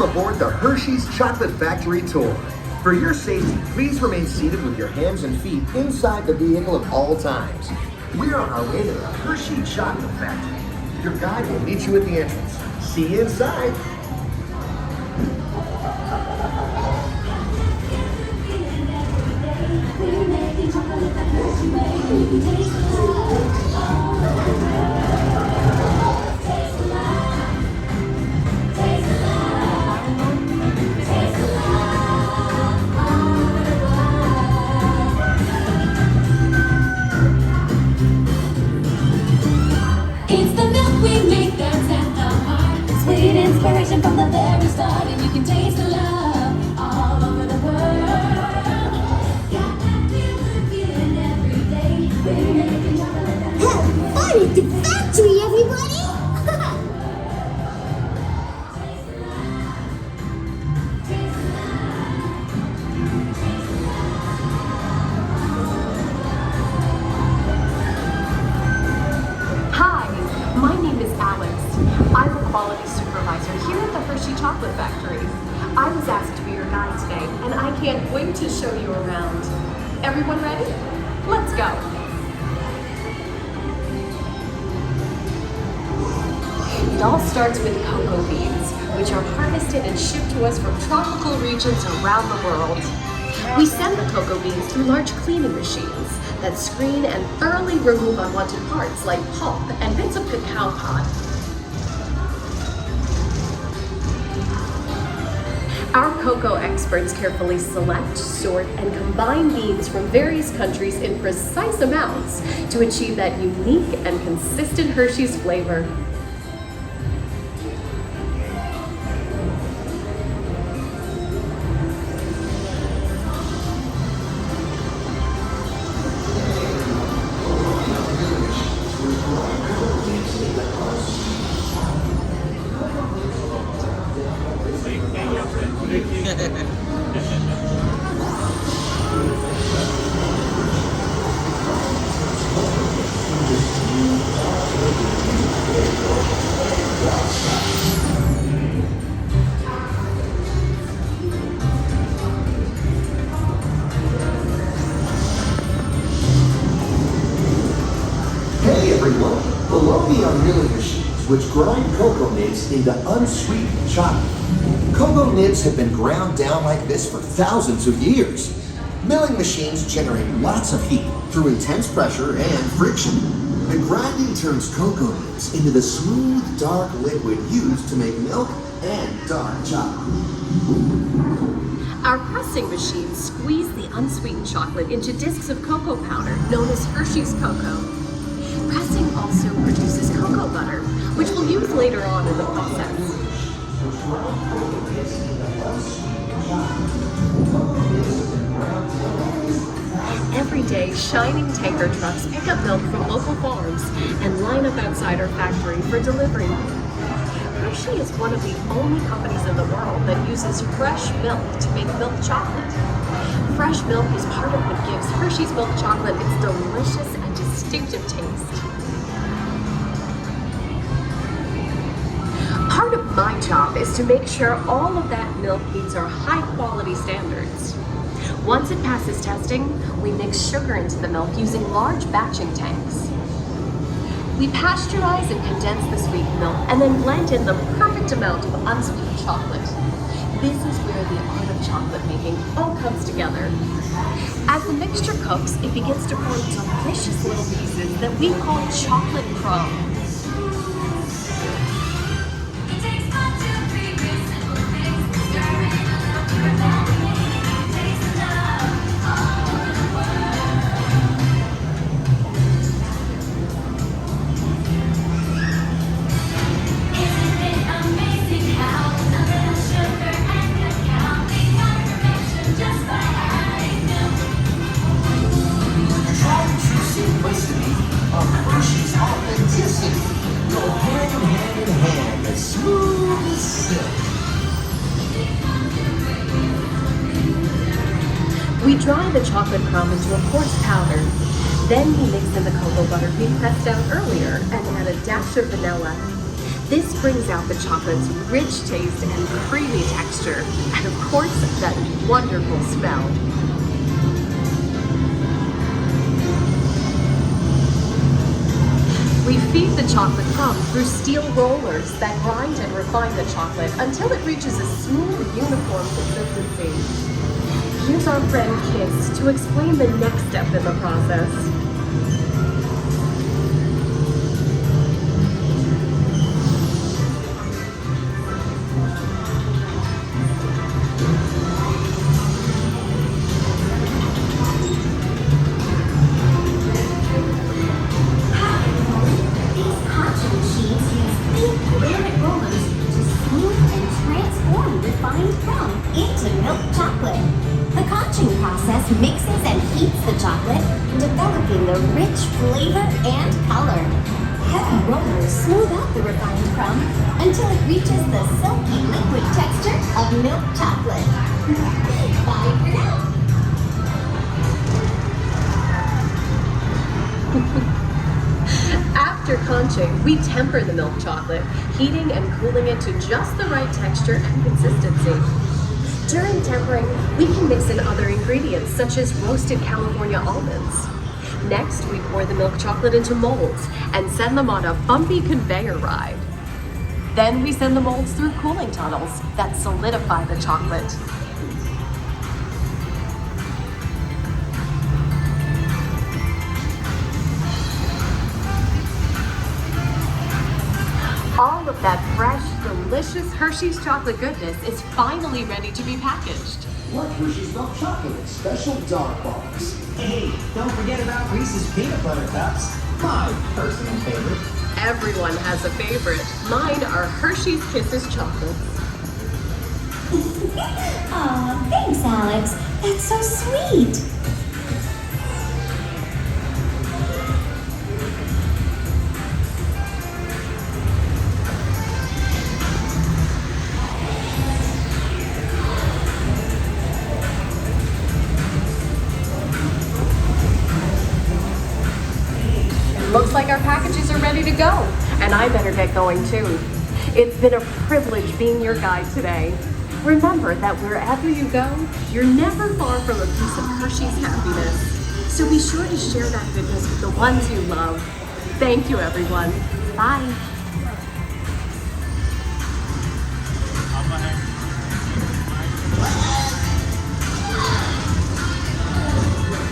Aboard the Hershey's Chocolate Factory tour. For your safety, please remain seated with your hands and feet inside the vehicle at all times. We're on our way to the Hershey Chocolate Factory. Your guide will meet you at the entrance. See you inside. It's the milk we make that's at the heart. Sweet inspiration from the very start, and you can taste the love all over the world. Got that feeling every day. We're making chocolate that's Have fun at the factory, everybody! My name is Alex. I'm a quality supervisor here at the Hershey Chocolate Factory. I was asked to be your guide today, and I can't wait to show you around. Everyone ready? Let's go. It all starts with cocoa beans, which are harvested and shipped to us from tropical regions around the world. We send the cocoa beans through large cleaning machines that screen and thoroughly remove unwanted parts like pulp and bits of cacao pod. Our cocoa experts carefully select, sort, and combine beans from various countries in precise amounts to achieve that unique and consistent Hershey's flavor. Hey everyone! Below me are milling machines which grind cocoa nibs into unsweetened chocolate. Cocoa nibs have been ground down like this for thousands of years. Milling machines generate lots of heat through intense pressure and friction. The grinding turns cocoa nibs into the smooth, dark liquid used to make milk and dark chocolate. Our pressing machines squeeze the unsweetened chocolate into discs of cocoa powder known as Hershey's cocoa. Pressing also produces cocoa butter, which we'll use later on in the process. Every day, shining tanker trucks pick up milk from local farms and line up outside our factory for delivery. Hershey is one of the only companies in the world that uses fresh milk to make milk chocolate. Fresh milk is part of what gives Hershey's milk chocolate its delicious and distinctive taste. Part of my job is to make sure all of that milk meets our high quality standards. Once it passes testing, we mix sugar into the milk using large batching tanks. We pasteurize and condense the sweetened milk and then blend in the perfect amount of unsweetened chocolate. This is where the art of chocolate making all comes together. As the mixture cooks, it begins to form delicious little pieces that we call chocolate crumbs. We dry the chocolate crumb into a coarse powder. Then we mix in the cocoa butter we pressed out earlier and add a dash of vanilla. This brings out the chocolate's rich taste and creamy texture, and of course, that wonderful smell. We feed the chocolate crumb through steel rollers that grind and refine the chocolate until it reaches a smooth, uniform consistency. Here's our friend Kiss to explain the next step in the process. Into milk chocolate. The conching process mixes and heats the chocolate, developing the rich flavor and color. Heavy rollers smooth out the refined crumb until it reaches the silky liquid texture of milk chocolate. Bye for now. After conching, we temper the milk chocolate, heating and cooling it to just the right texture and consistency. During tempering, we can mix in other ingredients such as roasted California almonds. Next, we pour the milk chocolate into molds and send them on a bumpy conveyor ride. Then we send the molds through cooling tunnels that solidify the chocolate. All of that fresh, delicious Hershey's chocolate goodness is finally ready to be packaged. Like Hershey's milk chocolate, special dark bars. Hey, don't forget about Reese's peanut butter cups. My personal favorite. Everyone has a favorite. Mine are Hershey's Kisses chocolates. Aw, thanks, Alex. That's so sweet. Looks like our packages are ready to go, and I better get going too. It's been a privilege being your guide today. Remember that wherever you go, you're never far from a piece of Hershey's happiness. So be sure to share that goodness with the ones you love. Thank you, everyone. Bye. Wow.